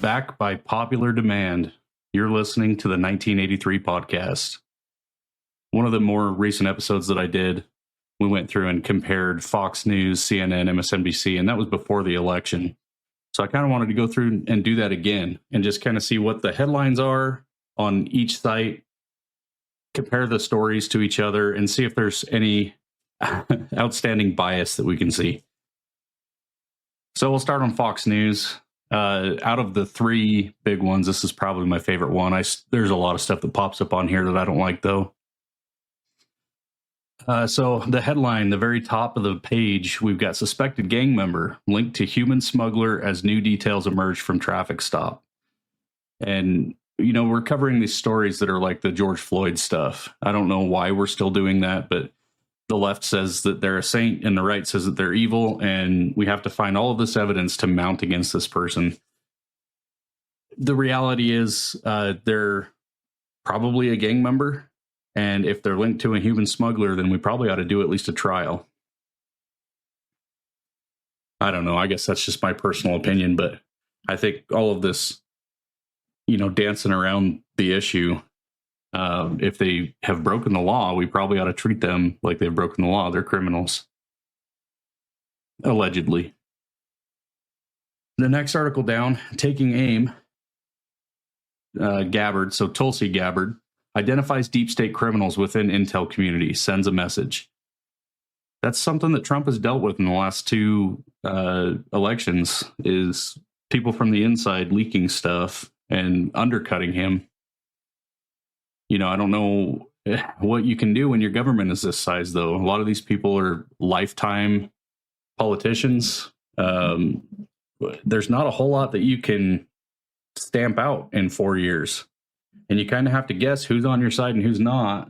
back by popular demand. You're listening to the 1983 podcast. One of the more recent episodes that I did, we went through and compared Fox News, CNN, MSNBC, and that was before the election. So I kind of wanted to go through and do that again and just kind of see what the headlines are on each site, compare the stories to each other, and see if there's any outstanding bias that we can see. So we'll start on Fox News. Out of the three big ones, this is probably my favorite one. There's a lot of stuff that pops up on here that I don't like, though. So the headline, the very top of the page, we've got suspected gang member linked to human smuggler as new details emerge from traffic stop. And, you know, we're covering these stories that are like the George Floyd stuff. I don't know why we're still doing that, but the left says that they're a saint and the right says that they're evil, and we have to find all of this evidence to mount against this person. The reality is they're probably a gang member, and if they're linked to a human smuggler, then we probably ought to do at least a trial. I don't know. I guess that's just my personal opinion, but I think all of this, you know, dancing around the issue, if they have broken the law, we probably ought to treat them like they've broken the law. They're criminals. Allegedly. The next article down, taking aim, Gabbard, so Tulsi Gabbard, identifies deep state criminals within intel community, sends a message. That's something that Trump has dealt with in the last two elections, is people from the inside leaking stuff and undercutting him. You know, I don't know what you can do when your government is this size, though. A lot of these people are lifetime politicians. There's not a whole lot that you can stamp out in 4 years. And you kind of have to guess who's on your side and who's not.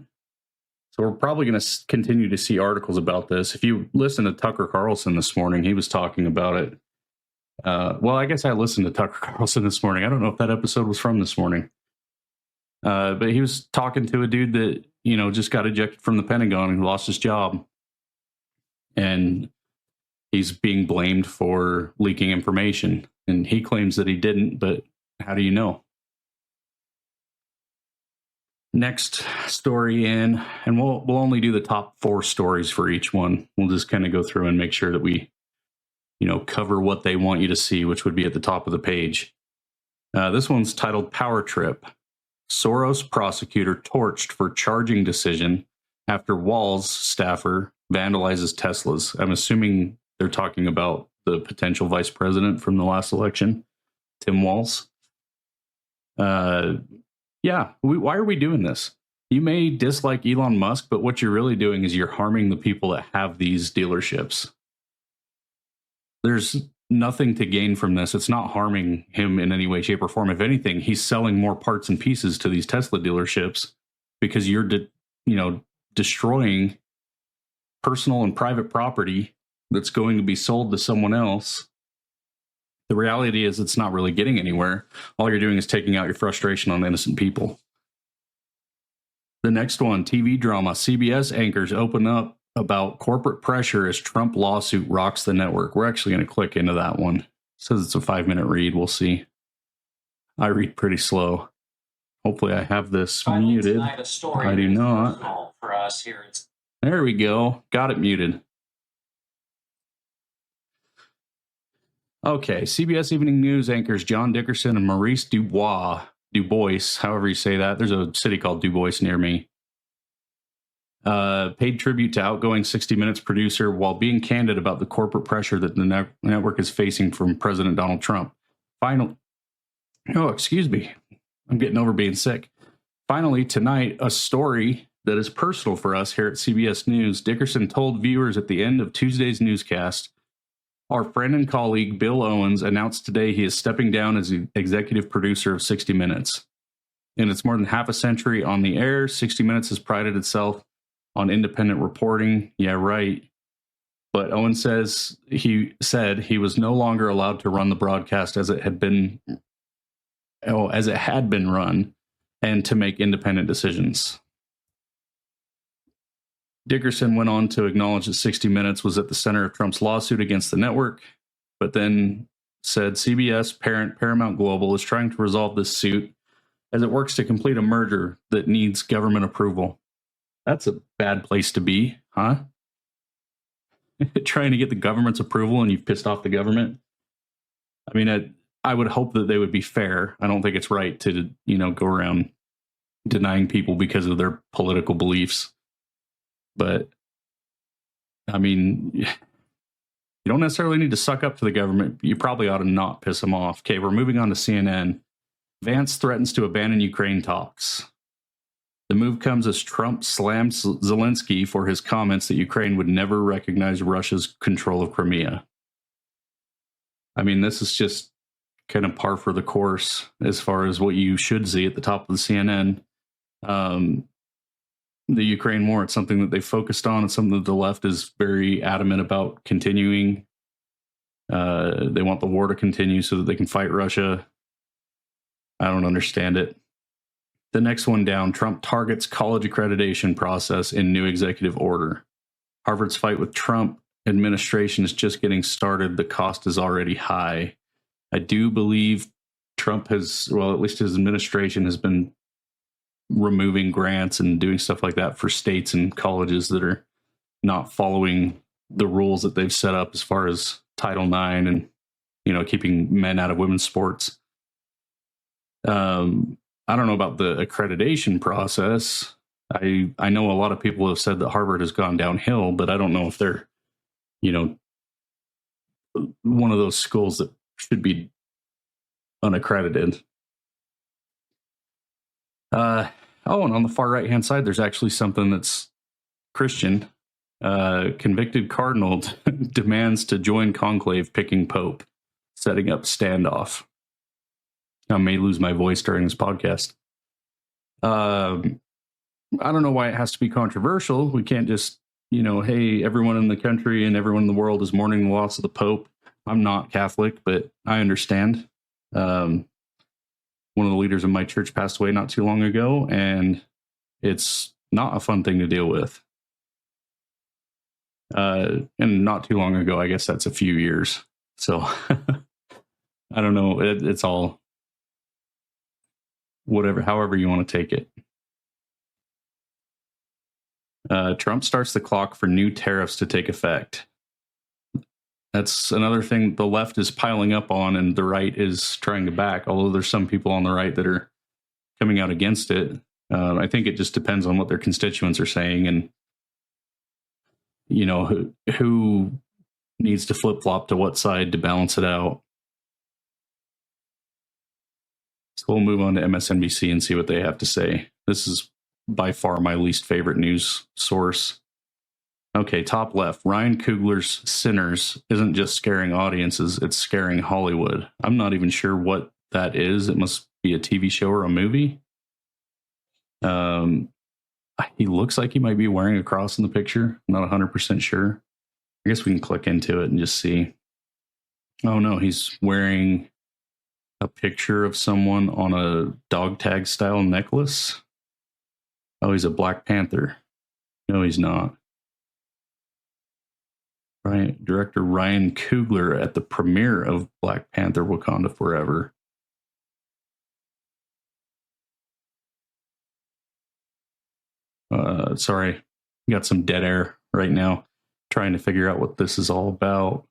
So we're probably going to continue to see articles about this. If you listen to Tucker Carlson this morning, he was talking about it. Well, I guess I listened to Tucker Carlson this morning. I don't know if that episode was from this morning. But he was talking to a dude that, you know, just got ejected from the Pentagon and lost his job. And he's being blamed for leaking information. And he claims that he didn't, but how do you know? Next story in, and we'll only do the top 4 stories for each one. We'll just kind of go through and make sure that we, you know, cover what they want you to see, which would be at the top of the page. This one's titled Power Trip. Soros prosecutor torched for charging decision after Walz staffer vandalizes Teslas. I'm assuming they're talking about the potential vice president from the last election, Tim Walz. Why are we doing this? You may dislike Elon Musk, but what you're really doing is you're harming the people that have these dealerships. There's nothing to gain from this. It's not harming him in any way, shape, or form. If anything, he's selling more parts and pieces to these Tesla dealerships because you're, destroying personal and private property that's going to be sold to someone else. The reality is it's not really getting anywhere. All you're doing is taking out your frustration on innocent people. The next one, TV drama. CBS anchors open up about corporate pressure as Trump lawsuit rocks the network. We're actually going to click into that one. It says it's a 5-minute read. We'll see. I read pretty slow. Hopefully I have this muted. I do not. For us here. There we go. Got it muted. Okay, CBS Evening News anchors John Dickerson and Maurice Dubois, however you say that. There's a city called Dubois near me. Paid tribute to outgoing 60 Minutes producer while being candid about the corporate pressure that the network is facing from President Donald Trump. Excuse me. I'm getting over being sick. Finally, tonight, a story that is personal for us here at CBS News. Dickerson told viewers at the end of Tuesday's newscast, our friend and colleague Bill Owens announced today he is stepping down as the executive producer of 60 Minutes. In its more than half a century on the air, 60 Minutes has prided itself on independent reporting. Yeah, right. But Owens said he was no longer allowed to run the broadcast as it had been run, and to make independent decisions. Dickerson went on to acknowledge that 60 Minutes was at the center of Trump's lawsuit against the network, but then said CBS parent Paramount Global is trying to resolve this suit as it works to complete a merger that needs government approval. That's a bad place to be, huh? Trying to get the government's approval and you've pissed off the government. I mean, I would hope that they would be fair. I don't think it's right to, go around denying people because of their political beliefs. But, I mean, you don't necessarily need to suck up to the government. You probably ought to not piss them off. Okay, we're moving on to CNN. Vance threatens to abandon Ukraine talks. The move comes as Trump slammed Zelensky for his comments that Ukraine would never recognize Russia's control of Crimea. I mean, this is just kind of par for the course as far as what you should see at the top of the CNN. The Ukraine war, it's something that they focused on. It's something that the left is very adamant about continuing. They want the war to continue so that they can fight Russia. I don't understand it. The next one down, Trump targets college accreditation process in new executive order. Harvard's fight with Trump administration is just getting started. The cost is already high. I do believe Trump has, well, at least his administration has been removing grants and doing stuff like that for states and colleges that are not following the rules that they've set up as far as Title IX and, keeping men out of women's sports. I don't know about the accreditation process. I know a lot of people have said that Harvard has gone downhill, but I don't know if they're, one of those schools that should be unaccredited. And on the far right-hand side, there's actually something that's Christian. Convicted cardinal demands to join conclave picking pope, setting up standoff. I may lose my voice during this podcast. I don't know why it has to be controversial. We can't just, hey, everyone in the country and everyone in the world is mourning the loss of the Pope. I'm not Catholic, but I understand. One of the leaders of my church passed away not too long ago, and it's not a fun thing to deal with. And not too long ago, I guess that's a few years. So I don't know. It's all whatever, however you want to take it. Trump starts the clock for new tariffs to take effect. That's another thing the left is piling up on and the right is trying to back, although there's some people on the right that are coming out against it. I think it just depends on what their constituents are saying and, who needs to flip-flop to what side to balance it out. So we'll move on to MSNBC and see what they have to say. This is by far my least favorite news source. Okay, top left. Ryan Coogler's Sinners isn't just scaring audiences, it's scaring Hollywood. I'm not even sure what that is. It must be a TV show or a movie. He looks like he might be wearing a cross in the picture. I'm not 100% sure. I guess we can click into it and just see. Oh no, he's wearing a picture of someone on a dog tag style necklace. Oh, he's a Black Panther. No, he's not. Right, director Ryan Coogler at the premiere of Black Panther: Wakanda Forever. Sorry, got some dead air right now, trying to figure out what this is all about.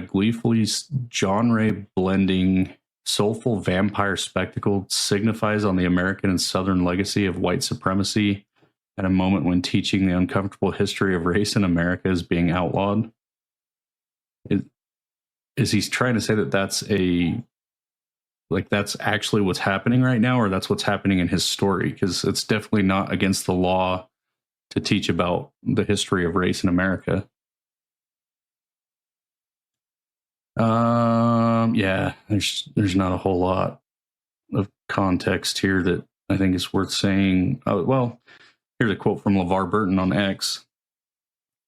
Gleefully genre blending soulful vampire spectacle signifies on the American and Southern legacy of white supremacy at a moment when teaching the uncomfortable history of race in America is being outlawed. Is he trying to say that that's actually what's happening right now, or that's what's happening in his story? Because it's definitely not against the law to teach about the history of race in America. Yeah, there's not a whole lot of context here that I think is worth saying. Oh, well, here's a quote from LeVar Burton on X.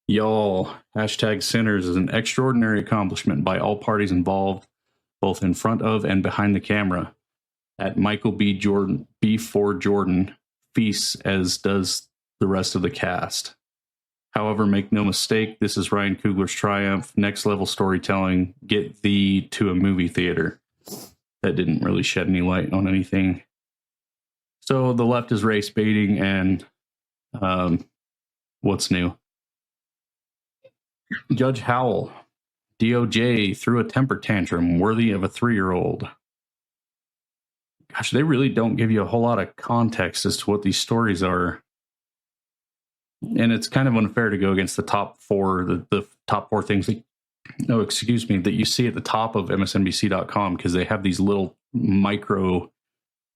Y'all, #Sinners is an extraordinary accomplishment by all parties involved, both in front of and behind the camera. At Michael B. Ford Jordan feasts, as does the rest of the cast. However, make no mistake, this is Ryan Coogler's triumph. Next level storytelling. Get thee to a movie theater. That didn't really shed any light on anything. So the left is race baiting, and what's new? Judge Howell, DOJ threw a temper tantrum worthy of a 3-year-old. Gosh, they really don't give you a whole lot of context as to what these stories are. And it's kind of unfair to go against the top four, the top four things that, that you see at the top of MSNBC.com, because they have these little micro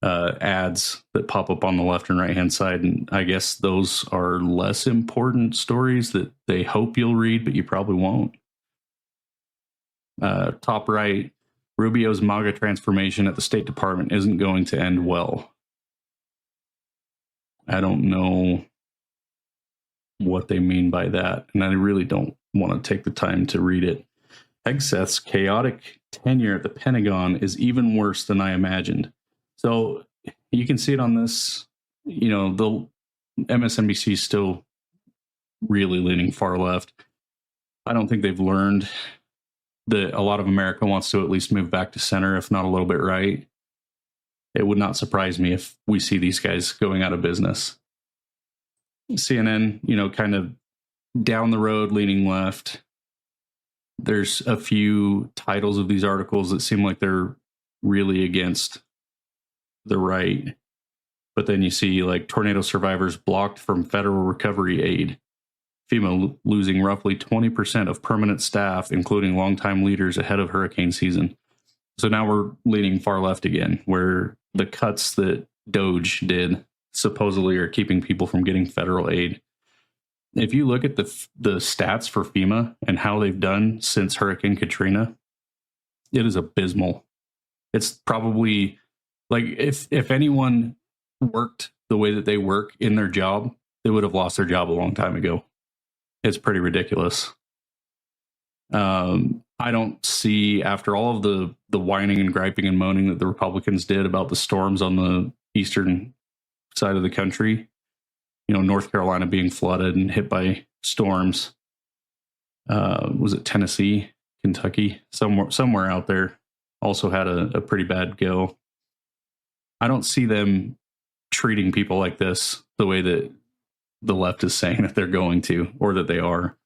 ads that pop up on the left and right hand side. And I guess those are less important stories that they hope you'll read, but you probably won't. Top right, Rubio's MAGA transformation at the State Department isn't going to end well. I don't know what they mean by that, and I really don't want to take the time to read it. Hegseth's chaotic tenure at the Pentagon is even worse than I imagined. So you can see it on this. The MSNBC is still really leaning far left. I don't think they've learned that a lot of America wants to at least move back to center, if not a little bit right. It would not surprise me if we see these guys going out of business. CNN, kind of down the road, leaning left. There's a few titles of these articles that seem like they're really against the right. But then you see like tornado survivors blocked from federal recovery aid. FEMA losing roughly 20% of permanent staff, including longtime leaders ahead of hurricane season. So now we're leaning far left again, where the cuts that Doge did supposedly are keeping people from getting federal aid. If you look at the stats for FEMA and how they've done since Hurricane Katrina, it is abysmal. It's probably like if anyone worked the way that they work in their job, they would have lost their job a long time ago. It's pretty ridiculous. I don't see, after all of the whining and griping and moaning that the Republicans did about the storms on the eastern side of the country, North Carolina being flooded and hit by storms. Was it Tennessee, Kentucky, somewhere out there also had a pretty bad go. I don't see them treating people like this the way that the left is saying that they're going to, or that they are.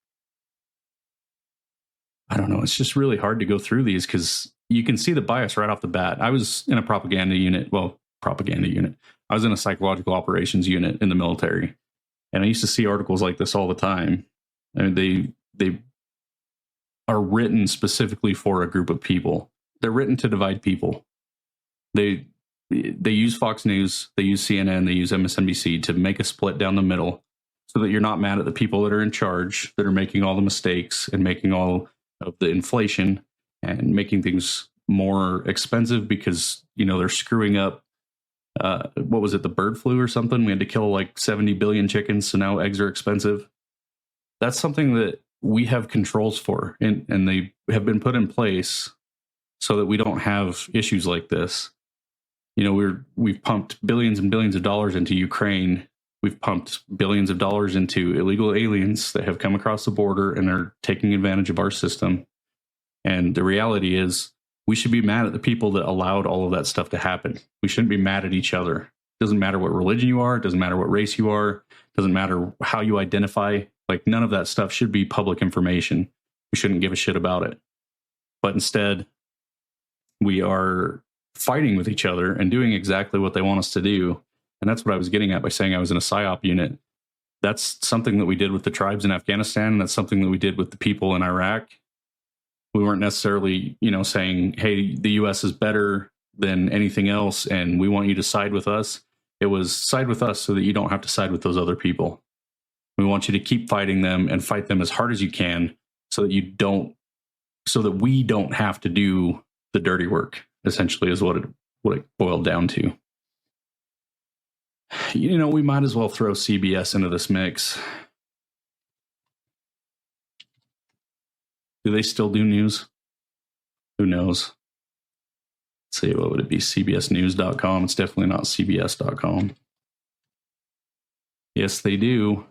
I don't know. It's just really hard to go through these because you can see the bias right off the bat. I was in a propaganda unit. I was in a psychological operations unit in the military, and I used to see articles like this all the time. I mean, they are written specifically for a group of people. They're written to divide people. They use Fox News, they use CNN, they use MSNBC to make a split down the middle so that you're not mad at the people that are in charge, that are making all the mistakes and making all of the inflation and making things more expensive because, they're screwing up. What was it, the bird flu or something? We had to kill like 70 billion chickens, so now eggs are expensive. That's something that we have controls for, and they have been put in place so that we don't have issues like this. We've pumped billions and billions of dollars into Ukraine. We've pumped billions of dollars into illegal aliens that have come across the border and are taking advantage of our system. And the reality is we should be mad at the people that allowed all of that stuff to happen. We shouldn't be mad at each other. It doesn't matter what religion you are. It doesn't matter what race you are. It doesn't matter how you identify. Like, none of that stuff should be public information. We shouldn't give a shit about it. But instead, we are fighting with each other and doing exactly what they want us to do. And that's what I was getting at by saying I was in a PSYOP unit. That's something that we did with the tribes in Afghanistan. And that's something that we did with the people in Iraq. We weren't necessarily, saying, hey, the U.S. is better than anything else and we want you to side with us. It was side with us so that you don't have to side with those other people. We want you to keep fighting them and fight them as hard as you can so that we don't have to do the dirty work, essentially, is what it boiled down to. We might as well throw CBS into this mix. Do they still do news? Who knows? Let's see, what would it be? CBSnews.com. It's definitely not CBS.com. Yes, they do.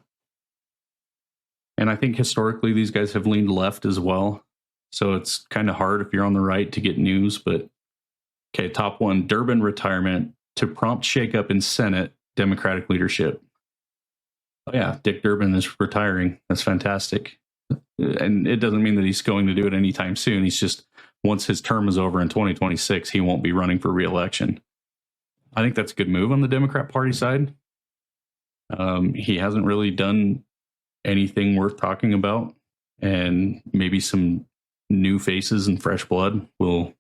And I think historically these guys have leaned left as well. So it's kind of hard if you're on the right to get news. But okay, top one, Durbin retirement to prompt shakeup in Senate Democratic leadership. Oh yeah, Dick Durbin is retiring. That's fantastic. And it doesn't mean that he's going to do it anytime soon. He's just, once his term is over in 2026, he won't be running for re-election. I think that's a good move on the Democrat Party side. He hasn't really done anything worth talking about, and maybe some new faces and fresh blood will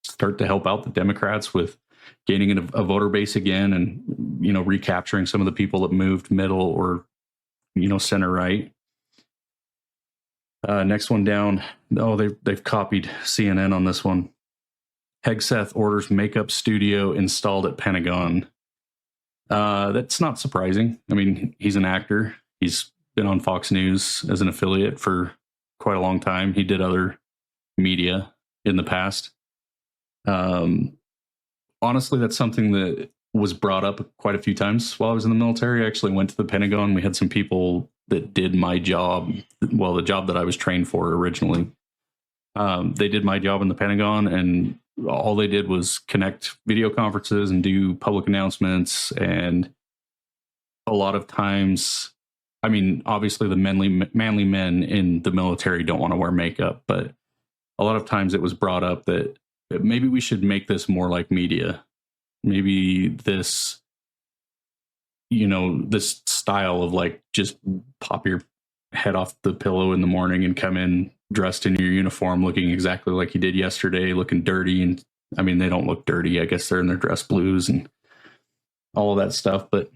start to help out the Democrats with gaining a voter base again, and recapturing some of the people that moved middle or center right. Next one down. Oh, they've copied CNN on this one. Hegseth orders makeup studio installed at Pentagon. That's not surprising. I mean, he's an actor. He's been on Fox News as an affiliate for quite a long time. He did other media in the past. Honestly, that's something that was brought up quite a few times while I was in the military. I actually went to the Pentagon. We had some people that did my job, well, the job that I was trained for originally. They did my job in the Pentagon, and all they did was connect video conferences and do public announcements. And a lot of times, I mean, obviously the manly men in the military don't want to wear makeup, but a lot of times it was brought up that maybe we should make this more like media. Maybe this, this style of like just pop your head off the pillow in the morning and come in dressed in your uniform, looking exactly like you did yesterday, looking dirty. And I mean, they don't look dirty. I guess they're in their dress blues and all of that stuff, but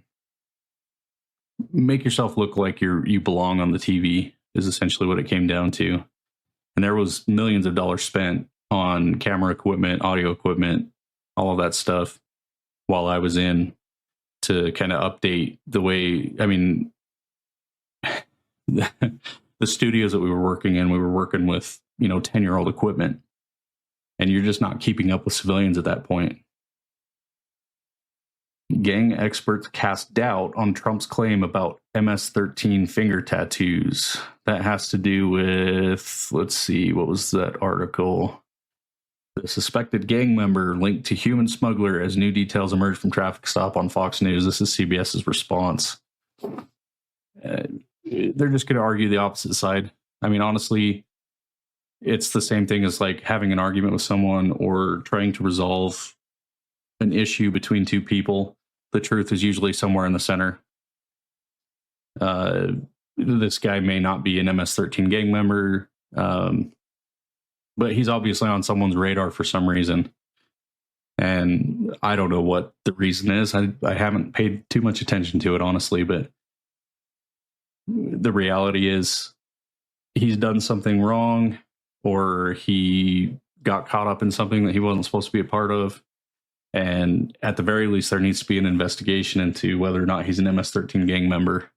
make yourself look like you belong on the TV is essentially what it came down to. And there was millions of dollars spent on camera equipment, audio equipment, all of that stuff while I was in to kind of update the way, I mean, the studios that we were working in, we were working with, 10-year-old equipment, and you're just not keeping up with civilians at that point. Gang experts cast doubt on Trump's claim about MS-13 finger tattoos. That has to do with, let's see, what was that article? The suspected gang member linked to human smuggler as new details emerge from traffic stop on Fox News. This is CBS's response. They're just going to argue the opposite side. I mean, honestly, it's the same thing as like having an argument with someone or trying to resolve an issue between two people. The truth is usually somewhere in the center. This guy may not be an MS-13 gang member, but he's obviously on someone's radar for some reason. And I don't know what the reason is. I haven't paid too much attention to it, honestly, but the reality is he's done something wrong, or he got caught up in something that he wasn't supposed to be a part of. And at the very least, there needs to be an investigation into whether or not he's an MS-13 gang member.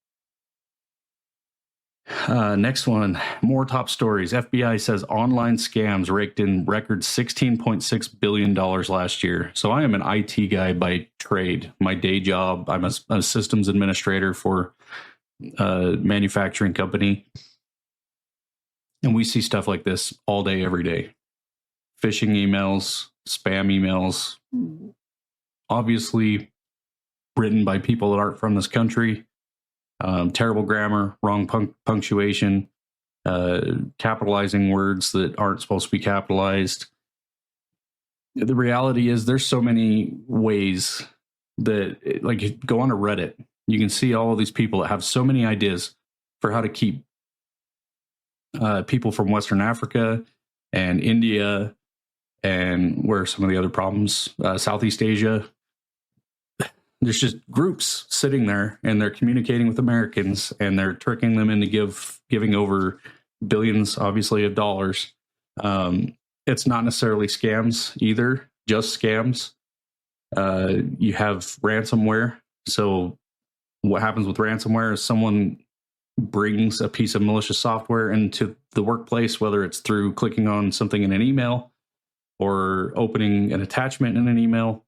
Next one, more top stories. FBI says online scams raked in record $16.6 billion last year. So I am an IT guy by trade. My day job, I'm a systems administrator for a manufacturing company. And we see stuff like this all day, every day. Phishing emails, spam emails, obviously written by people that aren't from this country. Terrible grammar, wrong punctuation, capitalizing words that aren't supposed to be capitalized. The reality is there's so many ways that, like, go on to Reddit. You can see all of these people that have so many ideas for how to keep people from Western Africa and India and where are some of the other problems, Southeast Asia. There's just groups sitting there and they're communicating with Americans and they're tricking them into giving over billions, obviously, of dollars. It's not necessarily scams either, just scams. You have ransomware. So what happens with ransomware is someone brings a piece of malicious software into the workplace, whether it's through clicking on something in an email or opening an attachment in an email.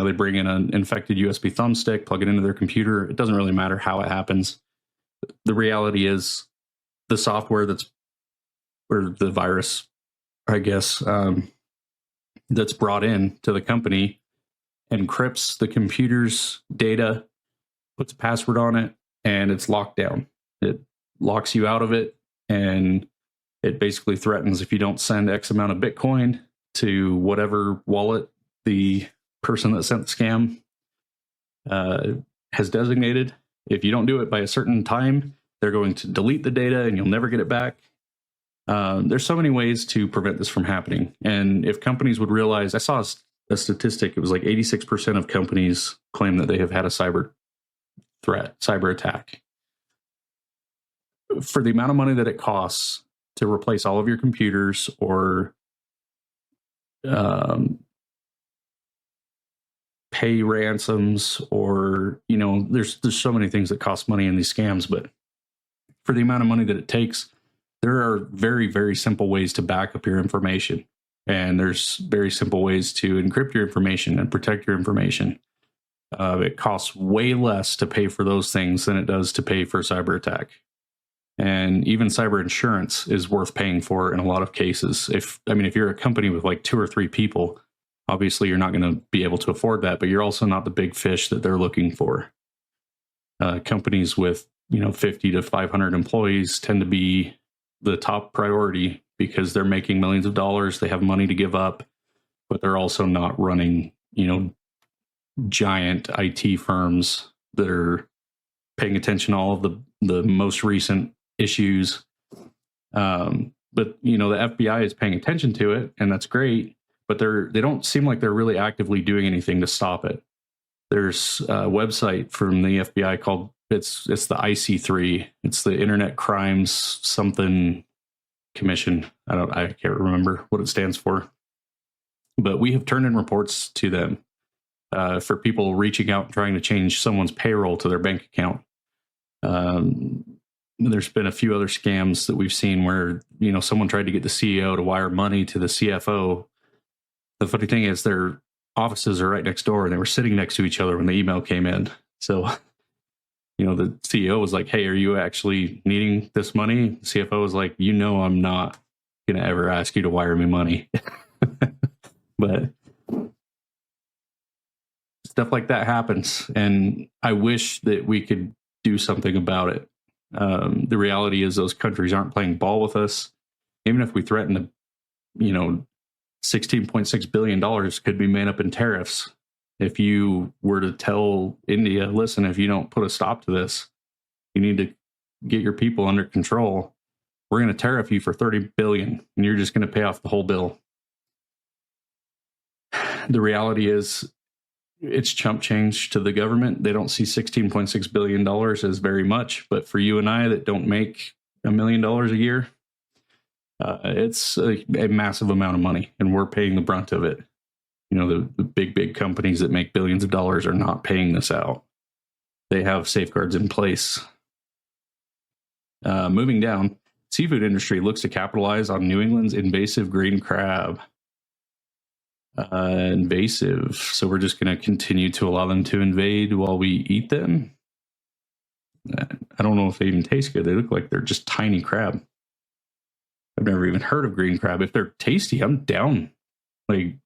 They bring in an infected USB thumbstick, plug it into their computer. It doesn't really matter how it happens. The reality is the software or the virus, I guess, that's brought in to the company encrypts the computer's data, puts a password on it, and it's locked down. It locks you out of it, and it basically threatens if you don't send X amount of Bitcoin to whatever wallet the person that sent the scam has designated. If you don't do it by a certain time, they're going to delete the data and you'll never get it back. There's so many ways to prevent this from happening. And if companies would realize, I saw a statistic, it was like 86% of companies claim that they have had a cyber attack. For the amount of money that it costs to replace all of your computers or pay ransoms, or there's so many things that cost money in these scams, but for the amount of money that it takes, there are very, very simple ways to back up your information, and there's very simple ways to encrypt your information and protect your information. It costs way less to pay for those things than it does to pay for a cyber attack. And even cyber insurance is worth paying for in a lot of cases. If you're a company with like 2 or 3 people, obviously you're not going to be able to afford that, but you're also not the big fish that they're looking for. Companies with 50 to 500 employees tend to be the top priority because they're making millions of dollars. They have money to give up, but they're also not running, giant IT firms that are paying attention to all of the most recent issues. But the FBI is paying attention to it, and that's great, but they don't seem like they're really actively doing anything to stop it. There's a website from the FBI called it's the IC3. It's the Internet Crimes something Commission. I can't remember what it stands for, but we have turned in reports to them for people reaching out and trying to change someone's payroll to their bank account. There's been a few other scams that we've seen where someone tried to get the CEO to wire money to the CFO. The funny thing is their offices are right next door, and they were sitting next to each other when the email came in. So the CEO was like, "Hey, are you actually needing this money?" The CFO was like, "I'm not going to ever ask you to wire me money." But stuff like that happens, and I wish that we could do something about it. The reality is those countries aren't playing ball with us. Even if we threaten to, $16.6 billion could be made up in tariffs. If you were to tell India, listen, if you don't put a stop to this, you need to get your people under control. We're going to tariff you for $30 billion, and you're just going to pay off the whole bill. The reality is it's chump change to the government. They don't see $16.6 billion as very much, but for you and I that don't make $1 million a year, it's a massive amount of money, and we're paying the brunt of it. The big companies that make billions of dollars are not paying this out. They have safeguards in place. Moving down, seafood industry looks to capitalize on New England's invasive green crab. Invasive. So we're just going to continue to allow them to invade while we eat them. I don't know if they even taste good. They look like they're just tiny crab. I've never even heard of green crab. If they're tasty, I'm down. We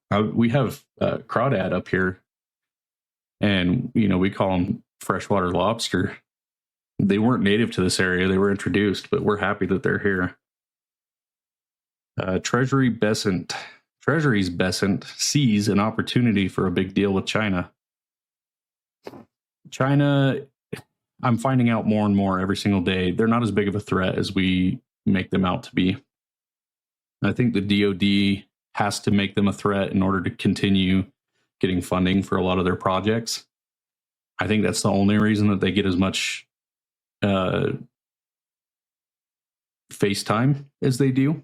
have crawdad up here, and we call them freshwater lobster. They weren't native to this area. They were introduced, but we're happy that they're here. Treasury's Besant sees an opportunity for a big deal with China. China, I'm finding out more and more every single day, they're not as big of a threat as we make them out to be. I think the DoD has to make them a threat in order to continue getting funding for a lot of their projects. I think that's the only reason that they get as much face time as they do.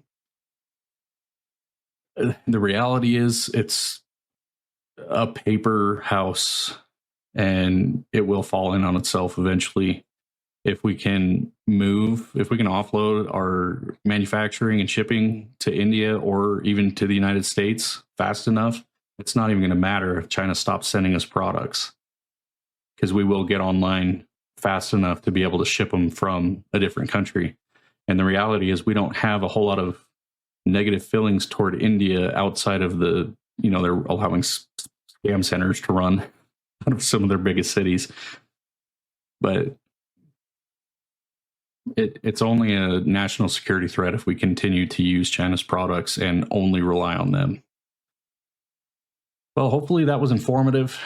The reality is it's a paper house, and it will fall in on itself eventually. If we can offload our manufacturing and shipping to India or even to the United States fast enough, it's not even going to matter if China stops sending us products, because we will get online fast enough to be able to ship them from a different country. And the reality is we don't have a whole lot of negative feelings toward India outside of the, they're allowing scam centers to run out of some of their biggest cities. But it's only a national security threat if we continue to use China's products and only rely on them. Well, hopefully that was informative.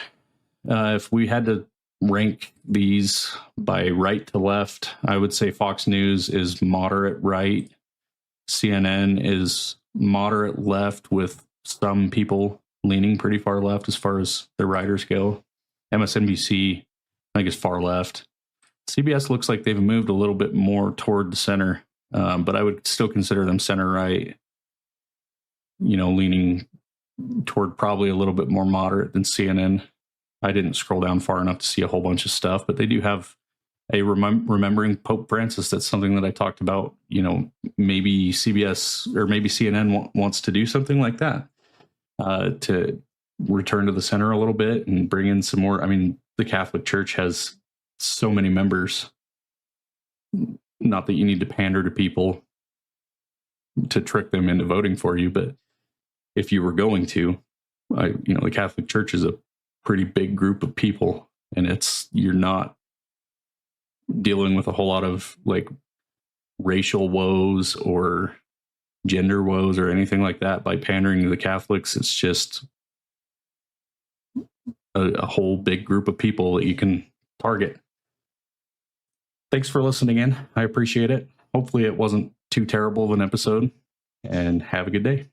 If we had to rank these by right to left, I would say Fox News is moderate right. CNN is moderate left, with some people leaning pretty far left as far as their writers go. MSNBC, I think, is far left. CBS looks like they've moved a little bit more toward the center, but I would still consider them center right, leaning toward probably a little bit more moderate than CNN. I didn't scroll down far enough to see a whole bunch of stuff, but they do have a remembering Pope Francis. That's something that I talked about. Maybe CBS or maybe CNN wants to do something like that, to return to the center a little bit and bring in some more. I mean, the Catholic Church has so many members. Not that you need to pander to people to trick them into voting for you, but if you were going to, the Catholic Church is a pretty big group of people, and you're not dealing with a whole lot of like racial woes or gender woes or anything like that by pandering to the Catholics. It's just a whole big group of people that you can target. Thanks for listening in. I appreciate it. Hopefully it wasn't too terrible of an episode, and have a good day.